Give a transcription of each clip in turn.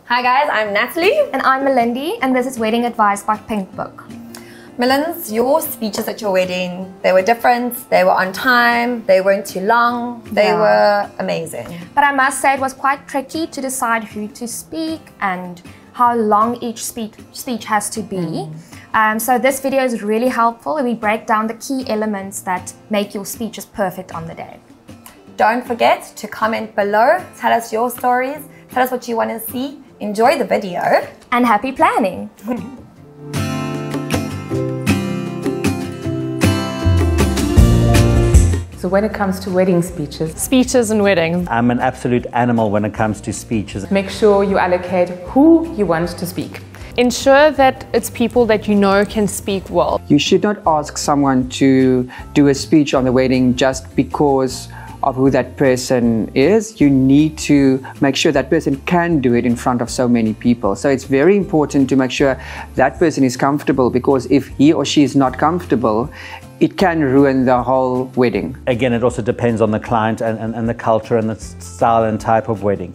Hi guys, I'm Natalie. And I'm Melindy, and this is Wedding Advice by Pink Book. Melins, your speeches at your wedding, they were different, they were on time, they weren't too long, they were amazing. But I must say it was quite tricky to decide who to speak and how long each speech has to be. So this video is really helpful. We break down the key elements that make your speeches perfect on the day. Don't forget to comment below, tell us your stories, tell us what you want to see. Enjoy the video. And happy planning! So when it comes to wedding speeches, speeches and weddings, I'm an absolute animal when it comes to speeches. Make sure you allocate who you want to speak. Ensure that it's people that you know can speak well. You should not ask someone to do a speech on the wedding just because of who that person is. You need to make sure that person can do it in front of so many people. So it's very important to make sure that person is comfortable, because if he or she is not comfortable, it can ruin the whole wedding. Again, it also depends on the client and the culture and the style and type of wedding.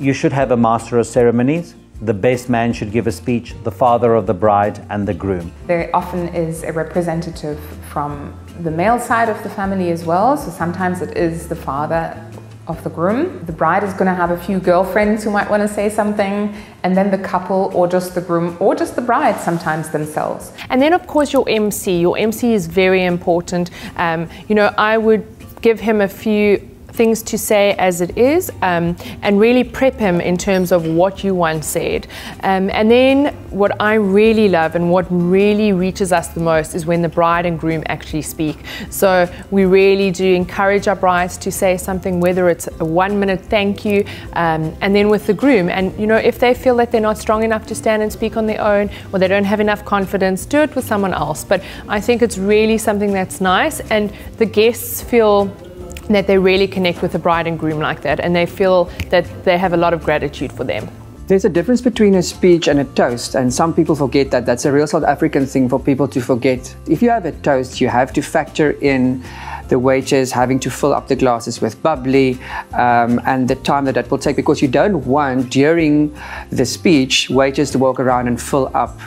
You should have a master of ceremonies. The best man should give a speech, the father of the bride and the groom. There often is a representative from the male side of the family as well. So sometimes it is the father of the groom. The bride is going to have a few girlfriends who might want to say something, and then the couple, or just the groom, or just the bride sometimes themselves. And then of course your MC. Your MC is very important. You know, I would give him a few things to say as it is, and really prep him in terms of what you want said. And then what I really love and what really reaches us the most is when the bride and groom actually speak. So we really do encourage our brides to say something, whether it's a 1-minute thank you, and then with the groom. And you know, if they feel that they're not strong enough to stand and speak on their own, or they don't have enough confidence, do it with someone else. But I think it's really something that's nice, and the guests feel that they really connect with the bride and groom like that, and they feel that they have a lot of gratitude for them. There's a difference between a speech and a toast, and some people forget that. That's a real South African thing for people to forget. If you have a toast, you have to factor in the waiters having to fill up the glasses with bubbly, and the time that will take, because you don't want during the speech waiters to walk around and fill up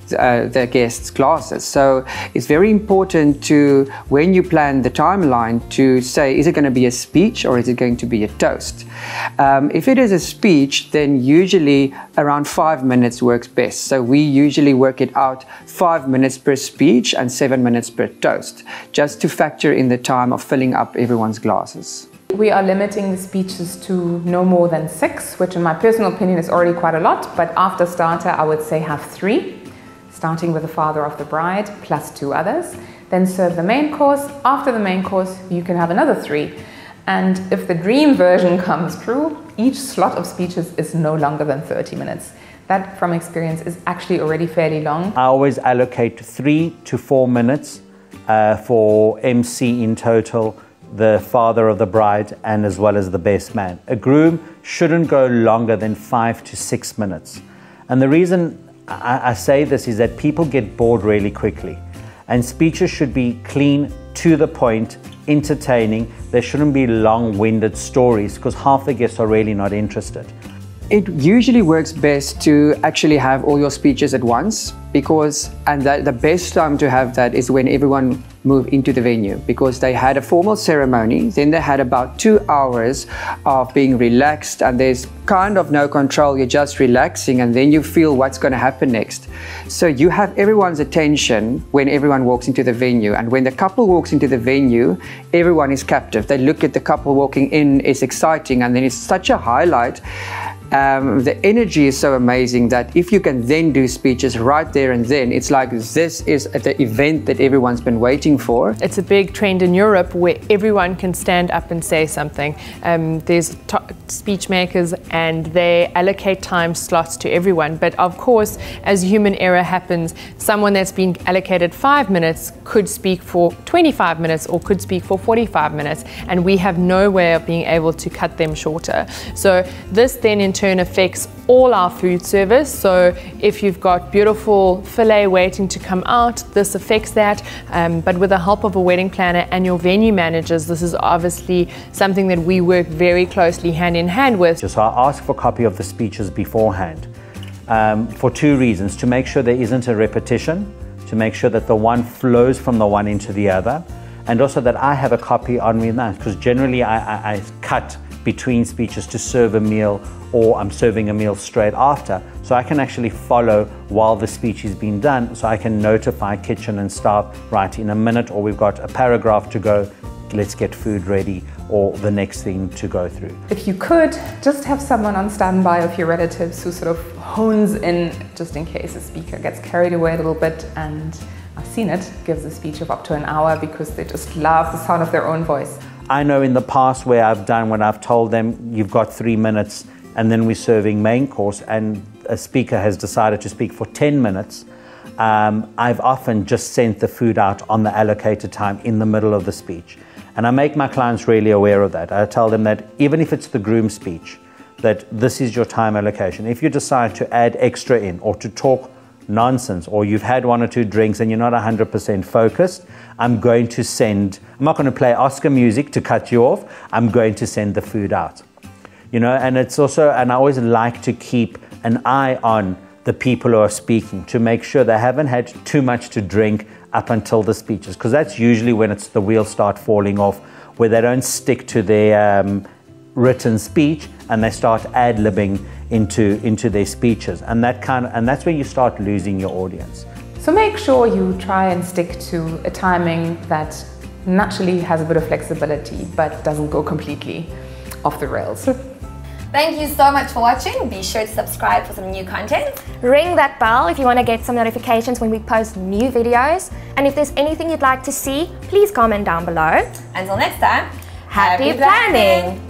the guests' glasses. So it's very important to, when you plan the timeline, to say, is it going to be a speech or is it going to be a toast? If it is a speech, then usually around 5 minutes works best. So we usually work it out 5 minutes per speech and 7 minutes per toast, just to factor in the time of filling up everyone's glasses. We are limiting the speeches to no more than 6, which in my personal opinion is already quite a lot, but after starter I would say have 3. Starting with the father of the bride plus 2 others, then serve the main course. After the main course, you can have another 3. And if the dream version comes true, each slot of speeches is no longer than 30 minutes. That, from experience, is actually already fairly long. I always allocate 3 to 4 minutes for MC in total, the father of the bride, and as well as the best man. A groom shouldn't go longer than 5 to 6 minutes. And the reason I say this is that people get bored really quickly, and speeches should be clean, to the point, entertaining. There shouldn't be long-winded stories, because half the guests are really not interested. It usually works best to actually have all your speeches at once, because, and the best time to have that is when everyone move into the venue, because they had a formal ceremony, then they had about 2 hours of being relaxed, and there's kind of no control. You're just relaxing, and then you feel what's going to happen next. So you have everyone's attention when everyone walks into the venue, and when the couple walks into the venue, everyone is captive. They look at the couple walking in, it's exciting, and then it's such a highlight. The energy is so amazing that if you can then do speeches right there and then, it's like this is the event that everyone's been waiting for. It's a big trend in Europe where everyone can stand up and say something. There's speech makers and they allocate time slots to everyone. But of course, as human error happens, someone that's been allocated 5 minutes could speak for 25 minutes or could speak for 45 minutes. And we have no way of being able to cut them shorter. So this then in turn affects all our food service. So if you've got beautiful fillet waiting to come out, this affects that. But with the help of a wedding planner and your venue managers, this is obviously something that we work very closely hand in hand with. So I ask for a copy of the speeches beforehand for two reasons: to make sure there isn't a repetition, to make sure that the one flows from the one into the other, and also that I have a copy on me now, because generally I cut between speeches to serve a meal, or I'm serving a meal straight after, so I can actually follow while the speech is being done, so I can notify kitchen and staff, right, in a minute, or we've got a paragraph to go, let's get food ready, or the next thing to go through. If you could, just have someone on standby of your relatives who sort of hones in, just in case a speaker gets carried away a little bit, and I've seen it, gives a speech of up to an hour because they just love the sound of their own voice. I know in the past when I've told them, you've got 3 minutes, and then we're serving main course, and a speaker has decided to speak for 10 minutes, I've often just sent the food out on the allocated time in the middle of the speech. And I make my clients really aware of that. I tell them that even if it's the groom speech, that this is your time allocation. If you decide to add extra in, or to talk nonsense, or you've had 1 or 2 drinks and you're not 100% focused, I'm not going to play Oscar music to cut you off, I'm going to send the food out. You know, and it's also, and I always like to keep an eye on the people who are speaking to make sure they haven't had too much to drink up until the speeches, because that's usually when the wheels start falling off, where they don't stick to their written speech and they start ad-libbing into their speeches, and that's where you start losing your audience. So make sure you try and stick to a timing that naturally has a bit of flexibility but doesn't go completely off the rails. Thank you so much for watching. Be sure to subscribe for some new content. Ring that bell if you want to get some notifications when we post new videos. And if there's anything you'd like to see, please comment down below. Until next time, Happy planning!